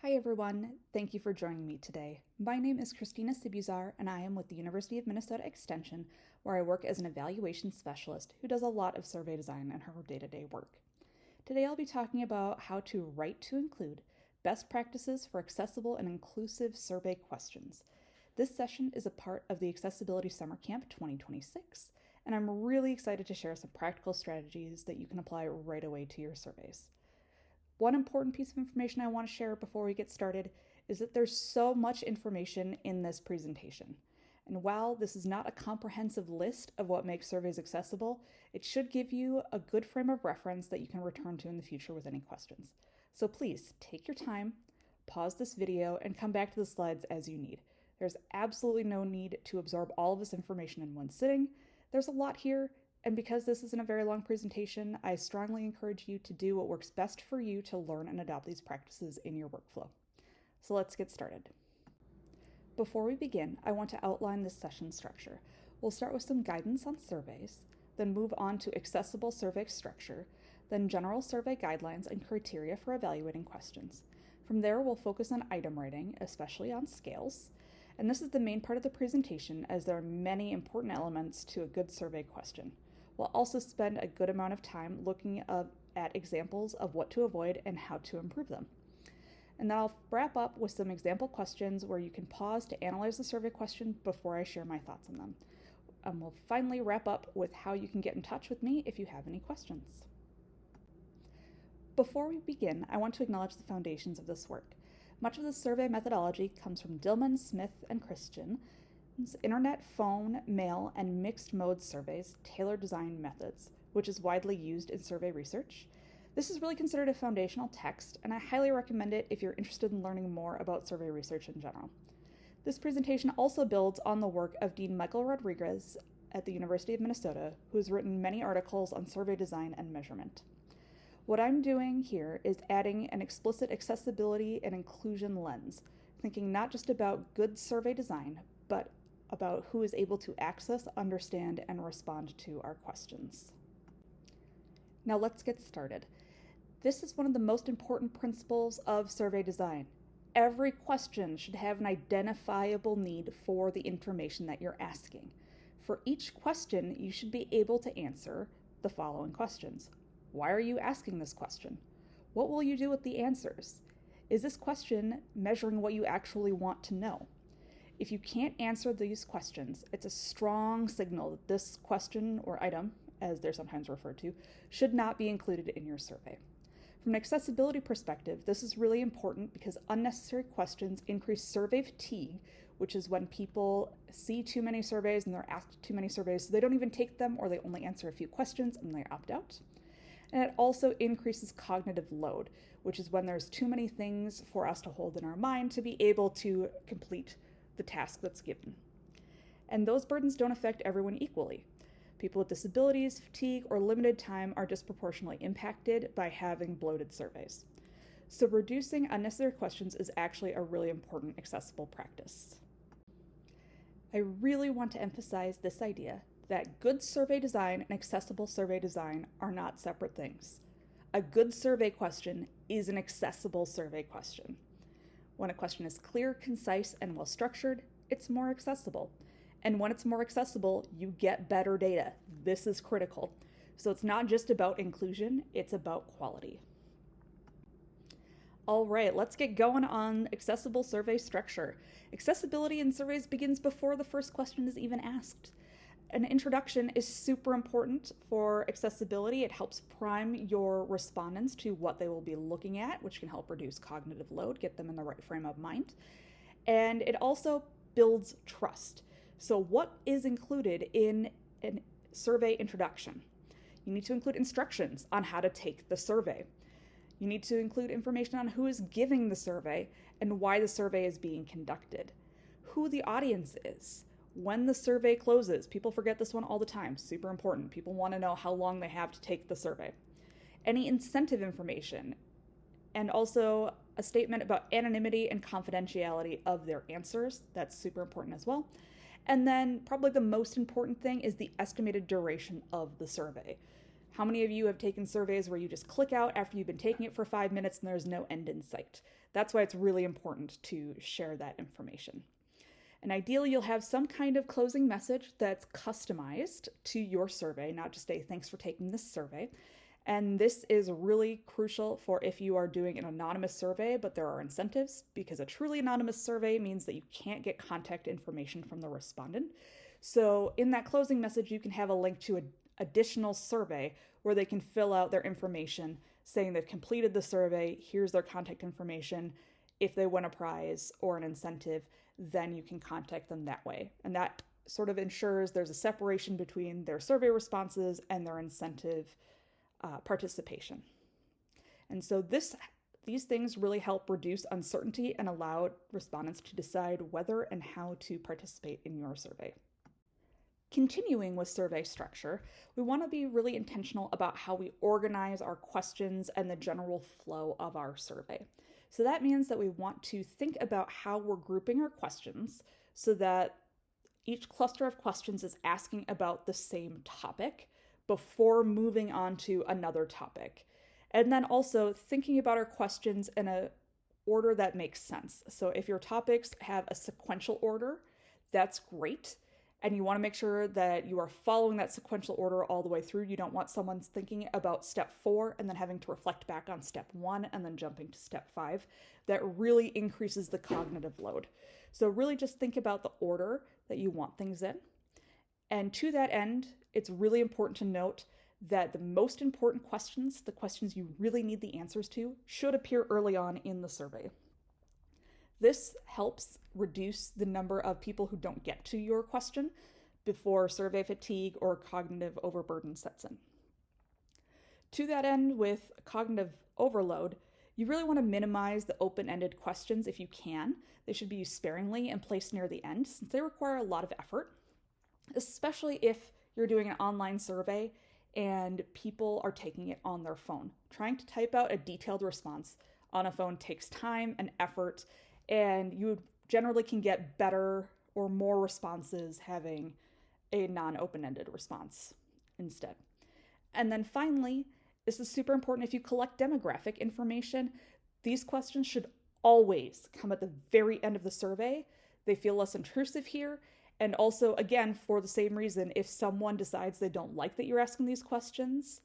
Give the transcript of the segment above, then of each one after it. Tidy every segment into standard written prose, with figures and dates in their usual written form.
Hi everyone, thank you for joining me today. My name is Kristina Cibuzar and I am with the University of Minnesota Extension, where I work as an evaluation specialist who does a lot of survey design in her day-to-day work. Today I'll be talking about how to write to include, best practices for accessible and inclusive survey questions. This session is a part of the Accessibility Summer Camp 2026, and I'm really excited to share some practical strategies that you can apply right away to your surveys. One important piece of information I want to share before we get started is that there's so much information in this presentation. And while this is not a comprehensive list of what makes surveys accessible, it should give you a good frame of reference that you can return to in the future with any questions. So please take your time, pause this video, and come back to the slides as you need. There's absolutely no need to absorb all of this information in one sitting. There's a lot here. And because this isn't a very long presentation, I strongly encourage you to do what works best for you to learn and adopt these practices in your workflow. So let's get started. Before we begin, I want to outline this session structure. We'll start with some guidance on surveys, then move on to accessible survey structure, then general survey guidelines and criteria for evaluating questions. From there, we'll focus on item writing, especially on scales. And this is the main part of the presentation, as there are many important elements to a good survey question. We'll also spend a good amount of time looking at examples of what to avoid and how to improve them. And then I'll wrap up with some example questions where you can pause to analyze the survey question before I share my thoughts on them. And we'll finally wrap up with how you can get in touch with me if you have any questions. Before we begin, I want to acknowledge the foundations of this work. Much of the survey methodology comes from Dillman, Smith, and Christian. Internet, phone, mail, and mixed mode surveys, tailor design methods, which is widely used in survey research. This is really considered a foundational text, and I highly recommend it if you're interested in learning more about survey research in general. This presentation also builds on the work of Dean Michael Rodriguez at the University of Minnesota, who has written many articles on survey design and measurement. What I'm doing here is adding an explicit accessibility and inclusion lens, thinking not just about good survey design, but about who is able to access, understand, and respond to our questions. Now let's get started. This is one of the most important principles of survey design. Every question should have an identifiable need for the information that you're asking. For each question, you should be able to answer the following questions. Why are you asking this question? What will you do with the answers? Is this question measuring what you actually want to know? If you can't answer these questions, it's a strong signal that this question or item, as they're sometimes referred to, should not be included in your survey. From an accessibility perspective, this is really important because unnecessary questions increase survey fatigue, which is when people see too many surveys and they're asked too many surveys, so they don't even take them, or they only answer a few questions and they opt out. And it also increases cognitive load, which is when there's too many things for us to hold in our mind to be able to complete the task that's given. And those burdens don't affect everyone equally. People with disabilities, fatigue, or limited time are disproportionately impacted by having bloated surveys. So reducing unnecessary questions is actually a really important accessible practice. I really want to emphasize this idea that good survey design and accessible survey design are not separate things. A good survey question is an accessible survey question. When a question is clear, concise, and well-structured, it's more accessible. And when it's more accessible, you get better data. This is critical. So it's not just about inclusion, it's about quality. All right, let's get going on accessible survey structure. Accessibility in surveys begins before the first question is even asked. An introduction is super important for accessibility. It helps prime your respondents to what they will be looking at, which can help reduce cognitive load, get them in the right frame of mind. And it also builds trust. So what is included in a survey introduction? You need to include instructions on how to take the survey. You need to include information on who is giving the survey and why the survey is being conducted, who the audience is, when the survey closes. People forget this one all the time. Super important. People want to know how long they have to take the survey. Any incentive information, and also a statement about anonymity and confidentiality of their answers. That's super important as well. And then probably the most important thing is the estimated duration of the survey. How many of you have taken surveys where you just click out after you've been taking it for 5 minutes and there's no end in sight? That's why it's really important to share that information. And ideally, you'll have some kind of closing message that's customized to your survey, not just a thanks for taking this survey. And this is really crucial for if you are doing an anonymous survey, but there are incentives, because a truly anonymous survey means that you can't get contact information from the respondent. So in that closing message, you can have a link to an additional survey where they can fill out their information saying they've completed the survey, here's their contact information. If they win a prize or an incentive, then you can contact them that way. And that sort of ensures there's a separation between their survey responses and their incentive participation. And so these things really help reduce uncertainty and allow respondents to decide whether and how to participate in your survey. Continuing with survey structure, we want to be really intentional about how we organize our questions and the general flow of our survey. So that means that we want to think about how we're grouping our questions so that each cluster of questions is asking about the same topic before moving on to another topic. And then also thinking about our questions in an order that makes sense. So if your topics have a sequential order, that's great. And you want to make sure that you are following that sequential order all the way through. You don't want someone thinking about step 4 and then having to reflect back on step 1 and then jumping to step 5. That really increases the cognitive load. So really just think about the order that you want things in. And to that end, it's really important to note that the most important questions, the questions you really need the answers to, should appear early on in the survey. This helps reduce the number of people who don't get to your question before survey fatigue or cognitive overburden sets in. To that end, with cognitive overload, you really want to minimize the open-ended questions if you can. They should be used sparingly and placed near the end since they require a lot of effort, especially if you're doing an online survey and people are taking it on their phone. Trying to type out a detailed response on a phone takes time and effort, and you generally can get better or more responses having a non-open-ended response instead. And then finally, this is super important if you collect demographic information. These questions should always come at the very end of the survey. They feel less intrusive here. And also, again, for the same reason, if someone decides they don't like that you're asking these questions,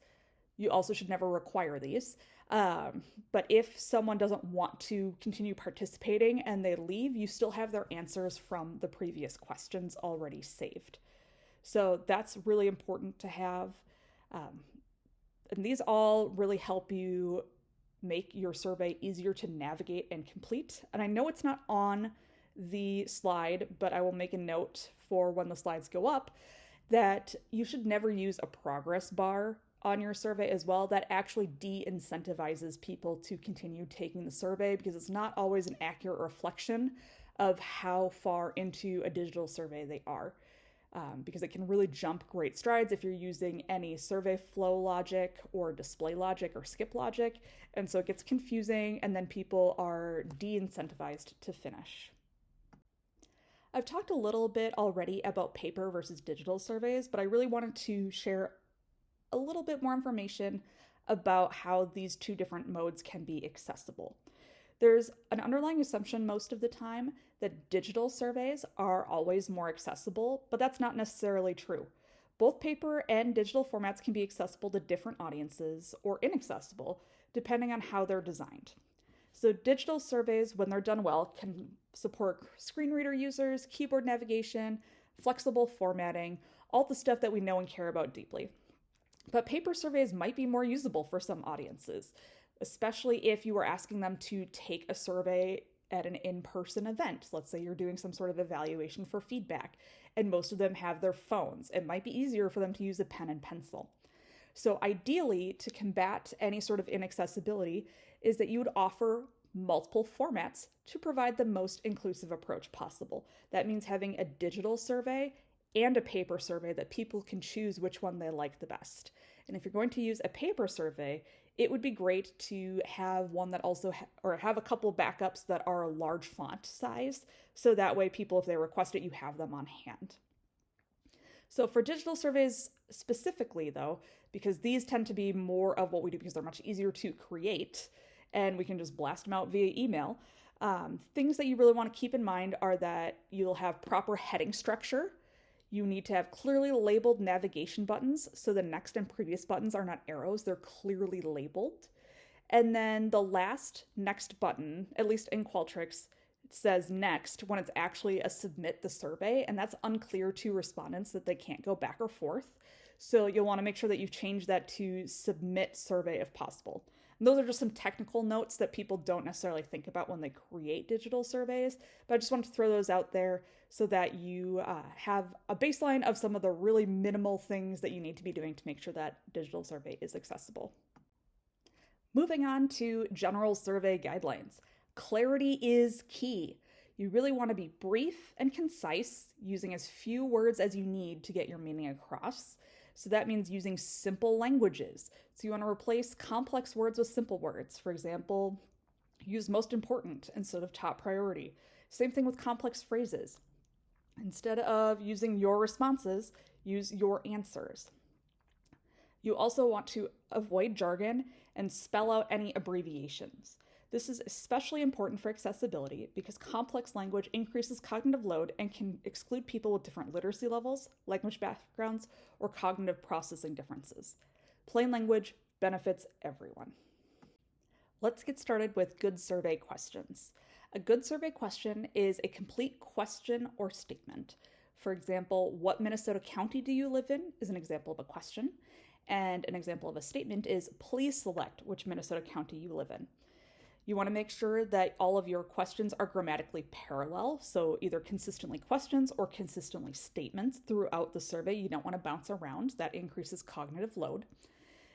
you also should never require these. But if someone doesn't want to continue participating and they leave, you still have their answers from the previous questions already saved. So that's really important to have. And these all really help you make your survey easier to navigate and complete. And I know it's not on the slide, but I will make a note for when the slides go up that you should never use a progress bar on your survey as well. That actually de-incentivizes people to continue taking the survey because it's not always an accurate reflection of how far into a digital survey they are. Because it can really jump great strides if you're using any survey flow logic or display logic or skip logic. And so it gets confusing and then people are de-incentivized to finish. I've talked a little bit already about paper versus digital surveys, but I really wanted to share a little bit more information about how these two different modes can be accessible. There's an underlying assumption most of the time that digital surveys are always more accessible, but that's not necessarily true. Both paper and digital formats can be accessible to different audiences or inaccessible, depending on how they're designed. So digital surveys, when they're done well, can support screen reader users, keyboard navigation, flexible formatting, all the stuff that we know and care about deeply. But paper surveys might be more usable for some audiences, especially if you are asking them to take a survey at an in-person event. Let's say you're doing some sort of evaluation for feedback, and most of them have their phones. It might be easier for them to use a pen and pencil. So ideally, to combat any sort of inaccessibility, is that you would offer multiple formats to provide the most inclusive approach possible. That means having a digital survey and a paper survey that people can choose which one they like the best. And if you're going to use a paper survey, it would be great to have one that also or have a couple backups that are a large font size, so that way people, if they request it, you have them on hand. So for digital surveys specifically, though, because these tend to be more of what we do because they're much easier to create and we can just blast them out via email, things that you really want to keep in mind are that you'll have proper heading structure. You need to have clearly labeled navigation buttons, so the next and previous buttons are not arrows, they're clearly labeled. And then the last next button, at least in Qualtrics, says next when it's actually a submit the survey, and that's unclear to respondents that they can't go back or forth. So you'll want to make sure that you've changed that to submit survey if possible. And those are just some technical notes that people don't necessarily think about when they create digital surveys, but I just wanted to throw those out there so that you have a baseline of some of the really minimal things that you need to be doing to make sure that digital survey is accessible. Moving on to general survey guidelines. Clarity is key. You really want to be brief and concise, using as few words as you need to get your meaning across. So that means using simple languages. So you want to replace complex words with simple words. For example, use most important instead of top priority. Same thing with complex phrases. Instead of using your responses, use your answers. You also want to avoid jargon and spell out any abbreviations. This is especially important for accessibility because complex language increases cognitive load and can exclude people with different literacy levels, language backgrounds, or cognitive processing differences. Plain language benefits everyone. Let's get started with good survey questions. A good survey question is a complete question or statement. For example, what Minnesota county do you live in is an example of a question, and an example of a statement is please select which Minnesota county you live in. You want to make sure that all of your questions are grammatically parallel, so either consistently questions or consistently statements throughout the survey. You don't want to bounce around. That increases cognitive load.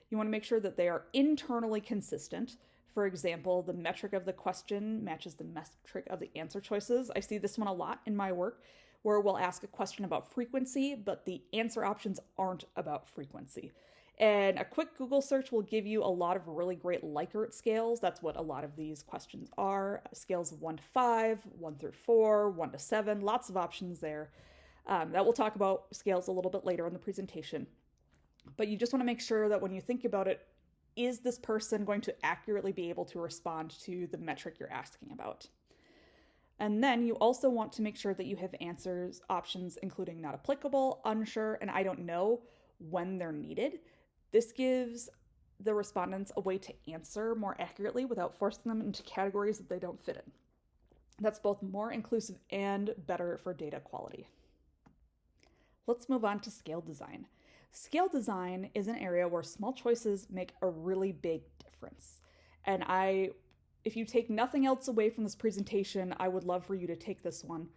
You want to make sure that they are internally consistent. For example, the metric of the question matches the metric of the answer choices. I see this one a lot in my work, where we'll ask a question about frequency, but the answer options aren't about frequency. And a quick Google search will give you a lot of really great Likert scales. That's what a lot of these questions are. Scales of 1 to 5, 1 through 4, 1 to 7, lots of options there. That we'll talk about scales a little bit later in the presentation. But you just want to make sure that when you think about it, is this person going to accurately be able to respond to the metric you're asking about? And then you also want to make sure that you have answers options including not applicable, unsure, and I don't know when they're needed. This gives the respondents a way to answer more accurately without forcing them into categories that they don't fit in. That's both more inclusive and better for data quality. Let's move on to scale design. Scale design is an area where small choices make a really big difference. And if you take nothing else away from this presentation, I would love for you to take this one.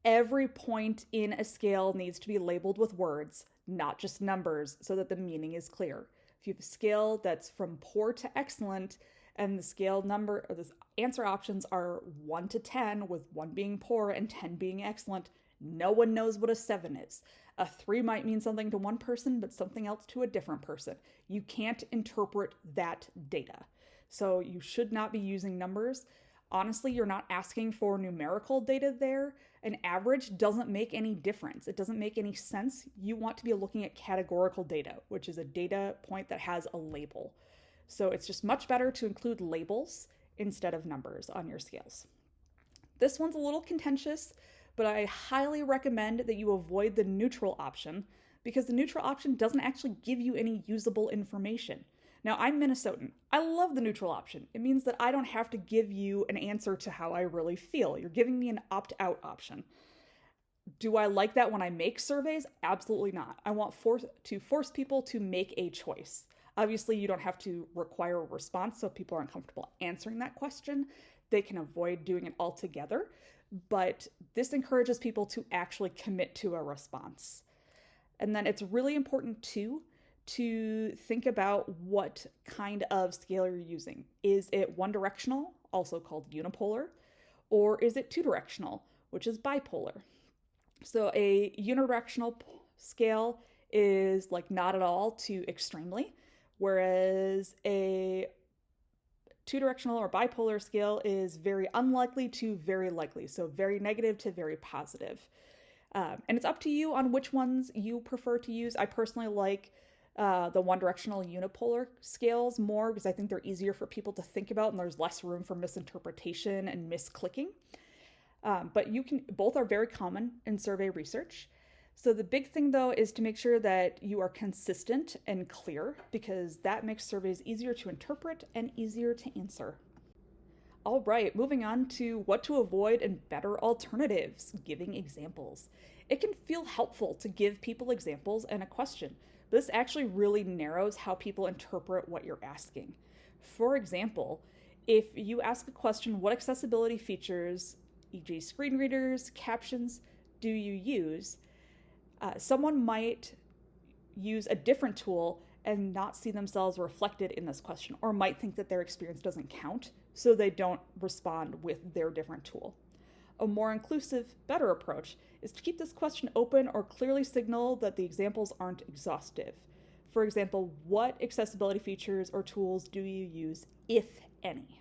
Every point in a scale needs to be labeled with words, not just numbers, so that the meaning is clear. If you have a scale that's from poor to excellent, and the scale number or the answer options are 1 to 10, with 1 being poor and 10 being excellent, no one knows what a 7 is. A 3 might mean something to one person, but something else to a different person. You can't interpret that data. So you should not be using numbers. Honestly, you're not asking for numerical data there. An average doesn't make any difference. It doesn't make any sense. You want to be looking at categorical data, which is a data point that has a label. So it's just much better to include labels instead of numbers on your scales. This one's a little contentious, but I highly recommend that you avoid the neutral option because the neutral option doesn't actually give you any usable information. Now, I'm Minnesotan. I love the neutral option. It means that I don't have to give you an answer to how I really feel. You're giving me an opt-out option. Do I like that when I make surveys? Absolutely not. I want to force people to make a choice. Obviously, you don't have to require a response, so if people aren't comfortable answering that question, they can avoid doing it altogether. But this encourages people to actually commit to a response. And then it's really important too to think about what kind of scale you're using. Is it one directional, also called unipolar, or is it two directional, which is bipolar? So a unidirectional scale is like not at all to extremely, whereas a two-directional or bipolar scale is very unlikely to very likely, so very negative to very positive. And it's up to you on which ones you prefer to use. I personally like the one-directional unipolar scales more because I think they're easier for people to think about and there's less room for misinterpretation and misclicking. But both are very common in survey research. So the big thing though is to make sure that you are consistent and clear because that makes surveys easier to interpret and easier to answer. All right, moving on to what to avoid and better alternatives, giving examples. It can feel helpful to give people examples and a question. This actually really narrows how people interpret what you're asking. For example, if you ask a question, what accessibility features, e.g. screen readers, captions, do you use? Someone might use a different tool and not see themselves reflected in this question, or might think that their experience doesn't count, so they don't respond with their different tool. A more inclusive, better approach is to keep this question open or clearly signal that the examples aren't exhaustive. For example, what accessibility features or tools do you use, if any?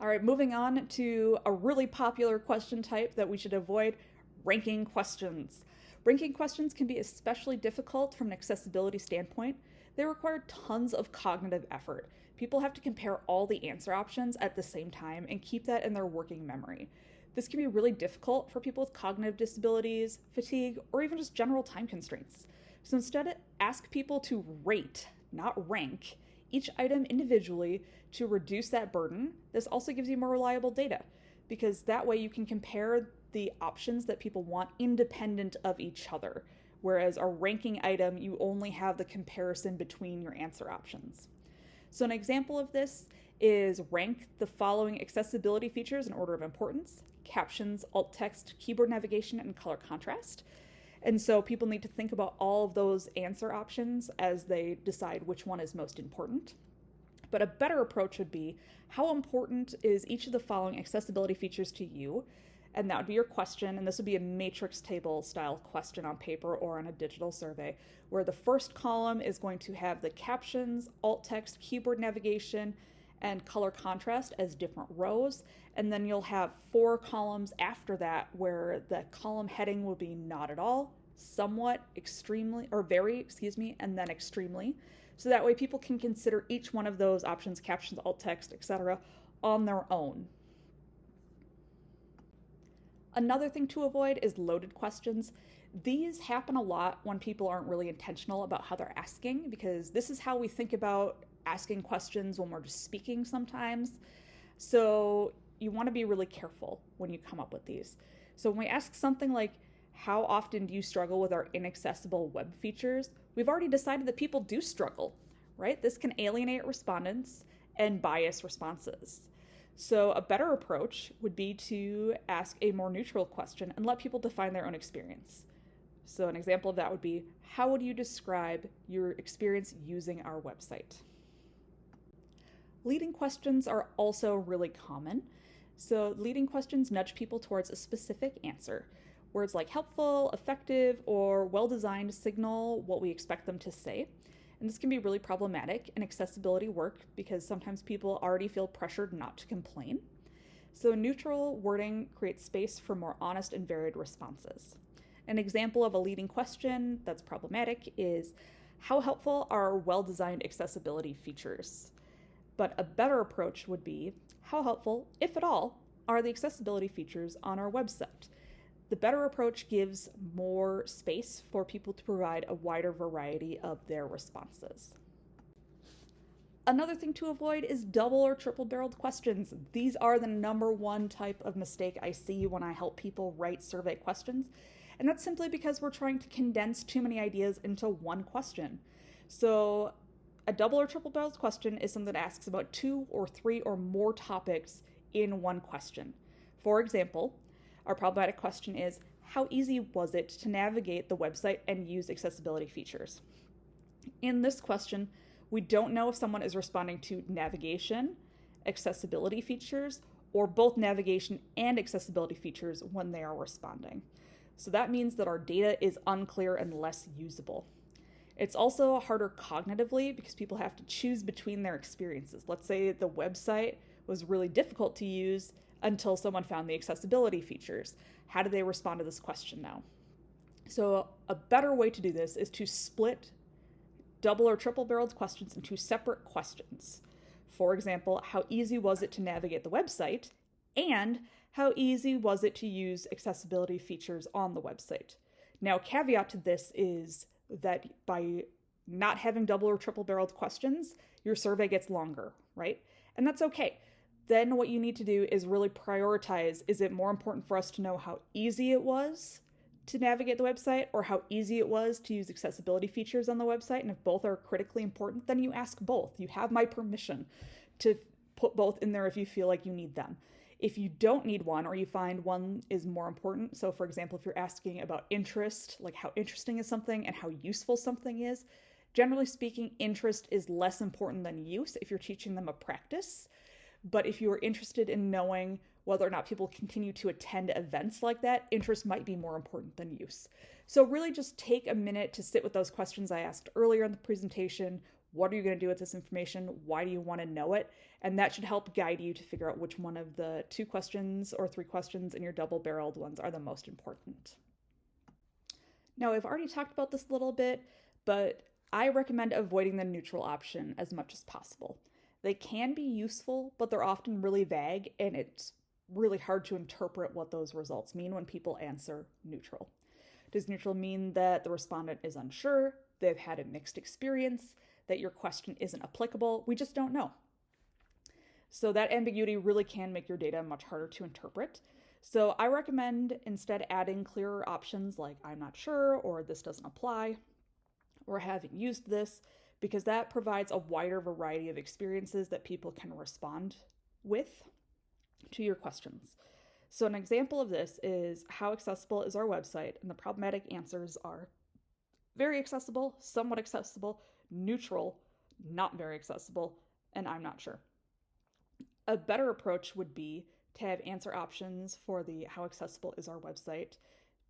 All right, moving on to a really popular question type that we should avoid, ranking questions. Ranking questions can be especially difficult from an accessibility standpoint. They require tons of cognitive effort. People have to compare all the answer options at the same time and keep that in their working memory. This can be really difficult for people with cognitive disabilities, fatigue, or even just general time constraints. So instead, ask people to rate, not rank, each item individually to reduce that burden. This also gives you more reliable data because that way you can compare the options that people want independent of each other. Whereas a ranking item, you only have the comparison between your answer options. So an example of this is rank the following accessibility features in order of importance: captions, alt text, keyboard navigation, and color contrast. And so people need to think about all of those answer options as they decide which one is most important. But a better approach would be, how important is each of the following accessibility features to you? And that would be your question, and this would be a matrix table style question on paper or on a digital survey, where the first column is going to have the captions, alt text, keyboard navigation, and color contrast as different rows, and then you'll have 4 columns after that where the column heading will be not at all, somewhat, extremely, or very, and then extremely. So that way people can consider each one of those options, captions, alt text, etc., on their own. Another thing to avoid is loaded questions. These happen a lot when people aren't really intentional about how they're asking, because this is how we think about asking questions when we're just speaking sometimes. So you want to be really careful when you come up with these. So when we ask something like, how often do you struggle with our inaccessible web features? We've already decided that people do struggle, right? This can alienate respondents and bias responses. So a better approach would be to ask a more neutral question and let people define their own experience. So an example of that would be, how would you describe your experience using our website? Leading questions are also really common. So leading questions nudge people towards a specific answer. Words like helpful, effective, or well-designed signal what we expect them to say. And this can be really problematic in accessibility work because sometimes people already feel pressured not to complain. So neutral wording creates space for more honest and varied responses. An example of a leading question that's problematic is, how helpful are well-designed accessibility features? But a better approach would be, how helpful, if at all, are the accessibility features on our website? The better approach gives more space for people to provide a wider variety of their responses. Another thing to avoid is double or triple-barreled questions. These are the number one type of mistake I see when I help people write survey questions, and that's simply because we're trying to condense too many ideas into one question. So a double or triple-barreled question is something that asks about 2 or 3 or more topics in one question. For example, our problematic question is, how easy was it to navigate the website and use accessibility features? In this question, we don't know if someone is responding to navigation, accessibility features, or both navigation and accessibility features when they are responding. So that means that our data is unclear and less usable. It's also harder cognitively because people have to choose between their experiences. Let's say the website was really difficult to use until someone found the accessibility features. How do they respond to this question now? So a better way to do this is to split double or triple barreled questions into separate questions. For example, how easy was it to navigate the website? And how easy was it to use accessibility features on the website? Now, caveat to this is that by not having double or triple barreled questions, your survey gets longer, right? And that's okay. Then what you need to do is really prioritize, is it more important for us to know how easy it was to navigate the website or how easy it was to use accessibility features on the website? And if both are critically important, then you ask both. You have my permission to put both in there if you feel like you need them. If you don't need one or you find one is more important, so for example, if you're asking about interest, like how interesting is something and how useful something is, generally speaking, interest is less important than use if you're teaching them a practice. But if you are interested in knowing whether or not people continue to attend events like that, interest might be more important than use. So really just take a minute to sit with those questions I asked earlier in the presentation. What are you going to do with this information? Why do you want to know it? And that should help guide you to figure out which one of the 2 questions or 3 questions in your double-barreled ones are the most important. Now, I've already talked about this a little bit, but I recommend avoiding the neutral option as much as possible. They can be useful, but they're often really vague, and it's really hard to interpret what those results mean when people answer neutral. Does neutral mean that the respondent is unsure, they've had a mixed experience, that your question isn't applicable? We just don't know. So that ambiguity really can make your data much harder to interpret. So I recommend instead adding clearer options like I'm not sure, or this doesn't apply, or haven't used this, because that provides a wider variety of experiences that people can respond with to your questions. So an example of this is how accessible is our website, and the problematic answers are very accessible, somewhat accessible, neutral, not very accessible, and I'm not sure. A better approach would be to have answer options for the how accessible is our website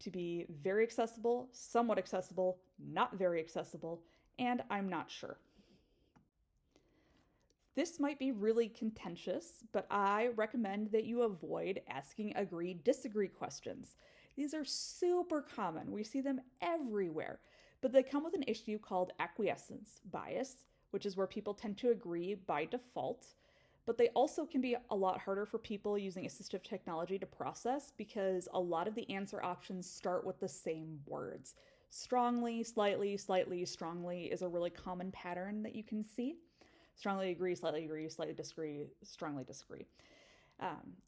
to be very accessible, somewhat accessible, not very accessible, and I'm not sure. This might be really contentious, but I recommend that you avoid asking agree-disagree questions. These are super common. We see them everywhere, but they come with an issue called acquiescence bias, which is where people tend to agree by default, but they also can be a lot harder for people using assistive technology to process because a lot of the answer options start with the same words. Strongly, slightly, slightly, strongly is a really common pattern that you can see. Strongly agree, slightly disagree, strongly disagree.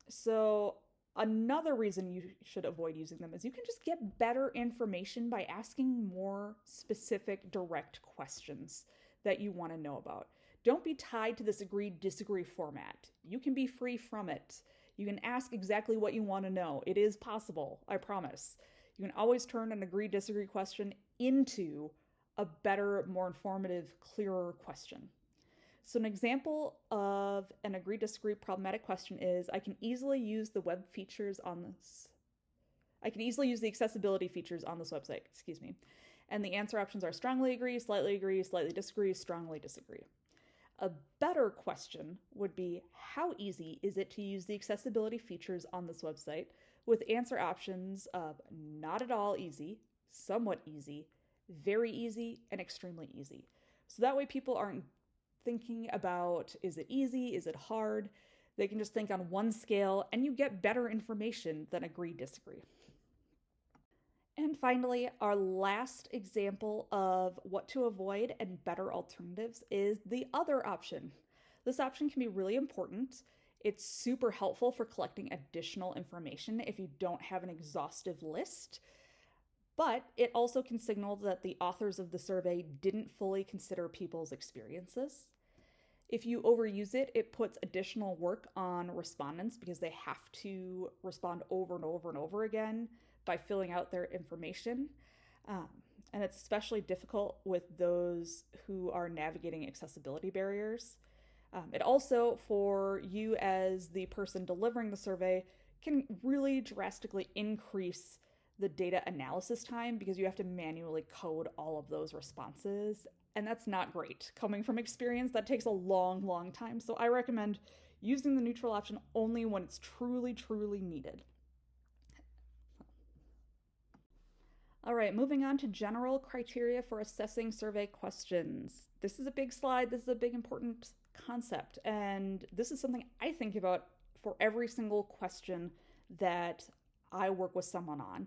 So another reason you should avoid using them is you can just get better information by asking more specific, direct questions that you want to know about. Don't be tied to this agree-disagree format. You can be free from it. You can ask exactly what you want to know. It is possible, I promise. You can always turn an agree-disagree question into a better, more informative, clearer question. So an example of an agree-disagree problematic question is, I can easily use the accessibility features on this website, And the answer options are strongly agree, slightly disagree, strongly disagree. A better question would be, how easy is it to use the accessibility features on this website, with answer options of not at all easy, somewhat easy, very easy, and extremely easy. So that way people aren't thinking about, is it easy, is it hard? They can just think on one scale, and you get better information than agree, disagree. And finally, our last example of what to avoid and better alternatives is the other option. This option can be really important. It's super helpful for collecting additional information if you don't have an exhaustive list, but it also can signal that the authors of the survey didn't fully consider people's experiences. If you overuse it, it puts additional work on respondents because they have to respond over and over and over again by filling out their information. And it's especially difficult with those who are navigating accessibility barriers. It also, for you as the person delivering the survey, can really drastically increase the data analysis time because you have to manually code all of those responses. And that's not great. Coming from experience, that takes a long, long time. So I recommend using the neutral option only when it's truly, truly needed. All right, moving on to general criteria for assessing survey questions. This is a big slide. This is a big important concept. And this is something I think about for every single question that I work with someone on.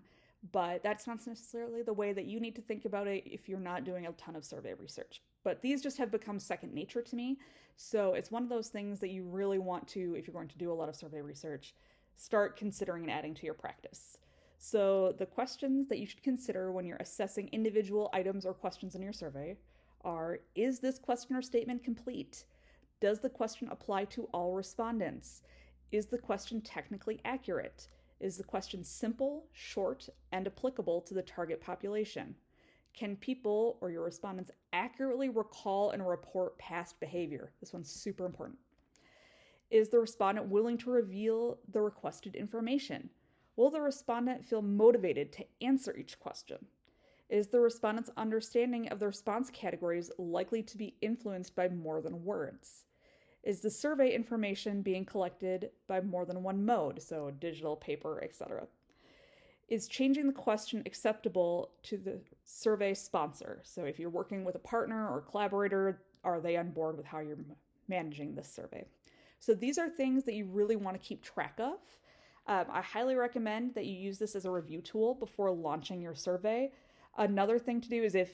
But that's not necessarily the way that you need to think about it if you're not doing a ton of survey research. But these just have become second nature to me. So it's one of those things that you really want to, if you're going to do a lot of survey research, start considering and adding to your practice. So the questions that you should consider when you're assessing individual items or questions in your survey are, is this question or statement complete? Does the question apply to all respondents? Is the question technically accurate? Is the question simple, short, and applicable to the target population? Can people or your respondents accurately recall and report past behavior? This one's super important. Is the respondent willing to reveal the requested information? Will the respondent feel motivated to answer each question? Is the respondent's understanding of the response categories likely to be influenced by more than words? Is the survey information being collected by more than one mode, so digital, paper, etc.? Is changing the question acceptable to the survey sponsor? So if you're working with a partner or collaborator, are they on board with how you're managing this survey? So these are things that you really want to keep track of. I highly recommend that you use this as a review tool before launching your survey. Another thing to do is if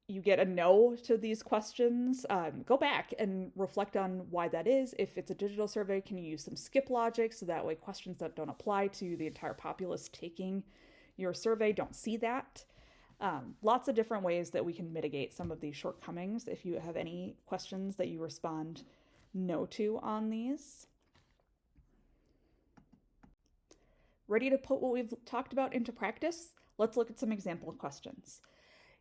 you get a no to these questions, go back and reflect on why that is. If it's a digital survey, can you use some skip logic so that way questions that don't apply to the entire populace taking your survey don't see that? Lots of different ways that we can mitigate some of these shortcomings if you have any questions that you respond no to on these. Ready to put what we've talked about into practice? Let's look at some example questions.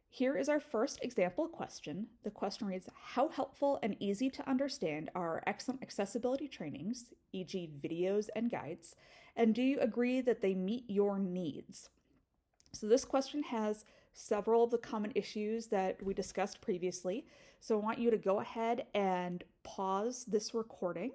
Here is our first example question. The question reads, how helpful and easy to understand are our excellent accessibility trainings, e.g. videos and guides, and do you agree that they meet your needs? So this question has several of the common issues that we discussed previously. So I want you to go ahead and pause this recording,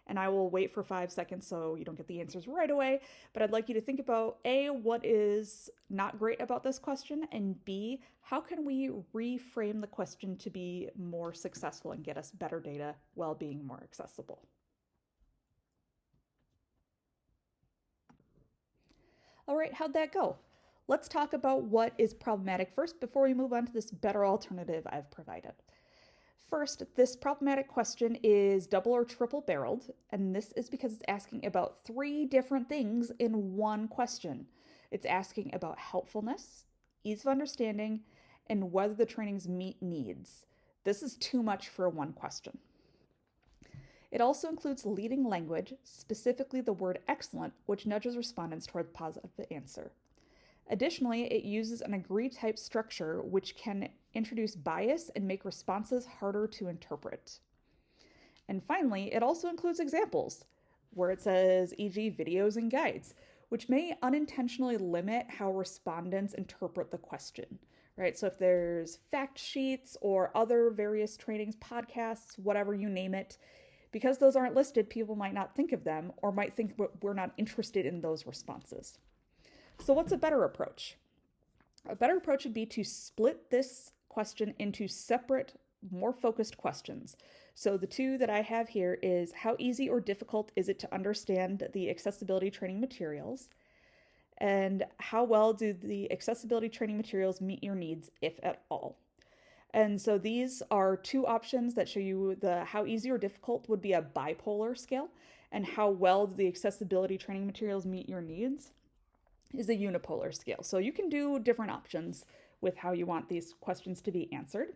and I will wait for 5 seconds so you don't get the answers right away. But I'd like you to think about A, what is not great about this question, and B, how can we reframe the question to be more successful and get us better data while being more accessible? All right, how'd that go? Let's talk about what is problematic first before we move on to this better alternative I've provided. First, this problematic question is double or triple barreled, and this is because it's asking about 3 different things in one question. It's asking about helpfulness, ease of understanding, and whether the trainings meet needs. This is too much for one question. It also includes leading language, specifically the word excellent, which nudges respondents toward a positive answer. Additionally, it uses an agree type structure, which can introduce bias and make responses harder to interpret. And finally, it also includes examples, where it says, e.g. videos and guides, which may unintentionally limit how respondents interpret the question, right? So if there's fact sheets or other various trainings, podcasts, whatever you name it, because those aren't listed, people might not think of them or might think we're not interested in those responses. So what's a better approach? A better approach would be to split this question into separate, more focused questions. So the 2 that I have here is, how easy or difficult is it to understand the accessibility training materials? And how well do the accessibility training materials meet your needs, if at all? And so these are 2 options that show you the how easy or difficult would be a bipolar scale, and how well do the accessibility training materials meet your needs is a unipolar scale. So you can do different options with how you want these questions to be answered.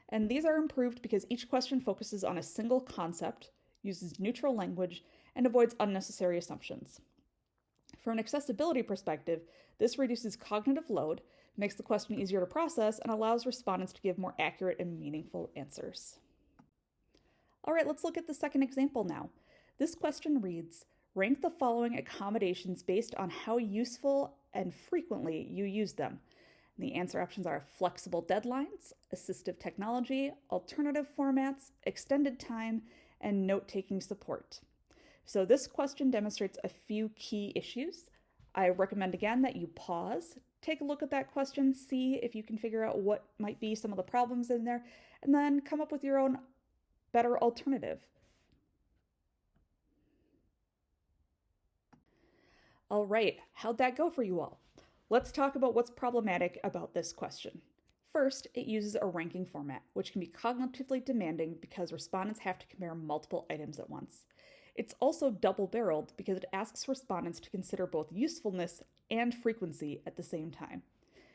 And these are improved because each question focuses on a single concept, uses neutral language, and avoids unnecessary assumptions. From an accessibility perspective, this reduces cognitive load, makes the question easier to process, and allows respondents to give more accurate and meaningful answers. All right, let's look at the second example now. This question reads, rank the following accommodations based on how useful and frequently you use them. And the answer options are flexible deadlines, assistive technology, alternative formats, extended time, and note-taking support. So this question demonstrates a few key issues. I recommend again that you pause, take a look at that question, see if you can figure out what might be some of the problems in there, and then come up with your own better alternative. All right, how'd that go for you all? Let's talk about what's problematic about this question. First, it uses a ranking format, which can be cognitively demanding because respondents have to compare multiple items at once. It's also double-barreled because it asks respondents to consider both usefulness and frequency at the same time.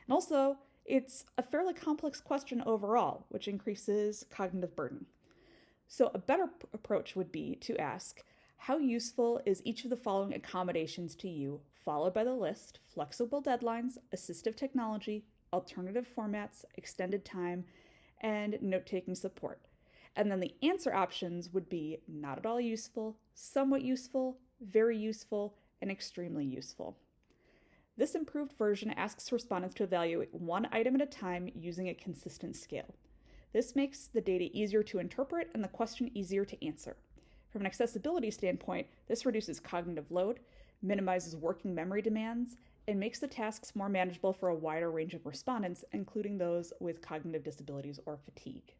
And also, it's a fairly complex question overall, which increases cognitive burden. So a better approach would be to ask, how useful is each of the following accommodations to you, followed by the list, flexible deadlines, assistive technology, alternative formats, extended time, and note-taking support. And then the answer options would be not at all useful, somewhat useful, very useful, and extremely useful. This improved version asks respondents to evaluate one item at a time using a consistent scale. This makes the data easier to interpret and the question easier to answer. From an accessibility standpoint, this reduces cognitive load, minimizes working memory demands, and makes the tasks more manageable for a wider range of respondents, including those with cognitive disabilities or fatigue.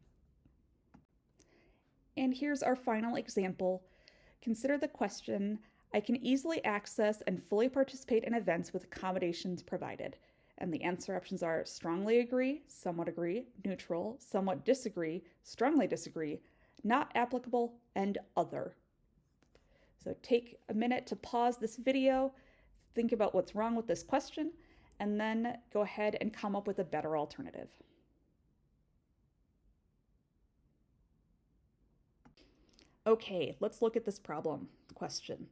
And here's our final example. Consider the question, I can easily access and fully participate in events with accommodations provided. And the answer options are strongly agree, somewhat agree, neutral, somewhat disagree, strongly disagree, not applicable, and other. So take a minute to pause this video, think about what's wrong with this question, and then go ahead and come up with a better alternative. Okay, let's look at this problem question.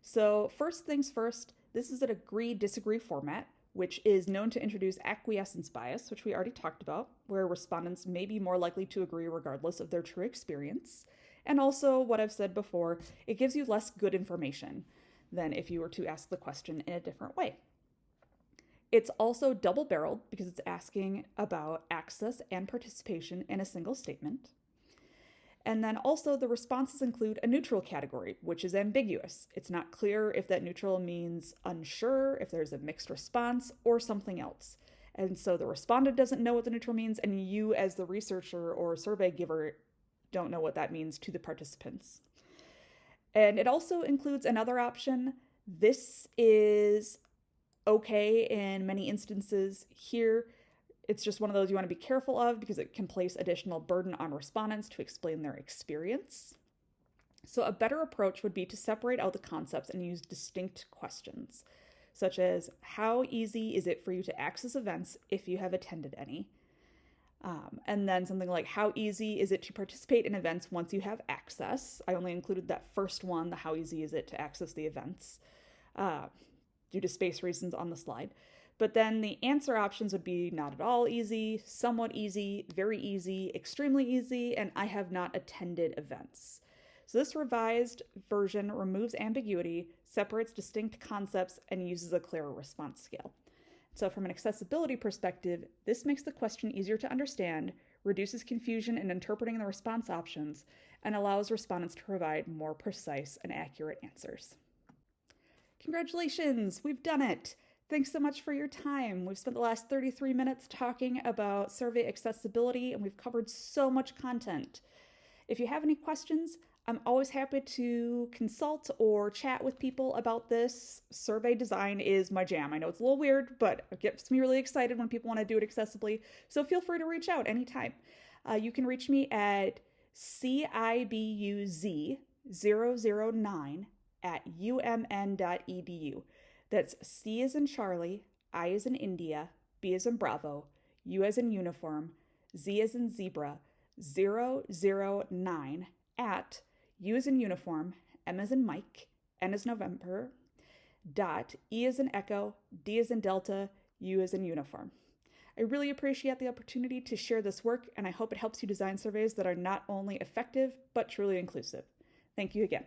So first things first, this is an agree-disagree format, which is known to introduce acquiescence bias, which we already talked about, where respondents may be more likely to agree regardless of their true experience. And also, what I've said before, it gives you less good information than if you were to ask the question in a different way. It's also double-barreled because it's asking about access and participation in a single statement. And then also the responses include a neutral category, which is ambiguous. It's not clear if that neutral means unsure, if there's a mixed response, or something else. And so the respondent doesn't know what the neutral means, and you as the researcher or survey giver don't know what that means to the participants. And it also includes another option. This is okay in many instances. Here, it's just one of those you want to be careful of because it can place additional burden on respondents to explain their experience. So a better approach would be to separate out the concepts and use distinct questions, such as how easy is it for you to access events if you have attended any? And then something like how easy is it to participate in events once you have access? I only included that first one, the how easy is it to access the events, due to space reasons on the slide. But then the answer options would be not at all easy, somewhat easy, very easy, extremely easy, and I have not attended events. So this revised version removes ambiguity, separates distinct concepts, and uses a clearer response scale. So from an accessibility perspective, this makes the question easier to understand, reduces confusion in interpreting the response options, and allows respondents to provide more precise and accurate answers. Congratulations, we've done it! Thanks so much for your time. We've spent the last 33 minutes talking about survey accessibility, and we've covered so much content. If you have any questions, I'm always happy to consult or chat with people about this. Survey design is my jam. I know it's a little weird, but it gets me really excited when people want to do it accessibly. So feel free to reach out anytime. You can reach me at cibuzz009@umn.edu. That's C as in Charlie, I as in India, B as in Bravo, U as in uniform, Z as in zebra, 009 at U as in uniform, M as in Mike, N as November, dot, E as in Echo, D as in Delta, U as in uniform. I really appreciate the opportunity to share this work, and I hope it helps you design surveys that are not only effective, but truly inclusive. Thank you again.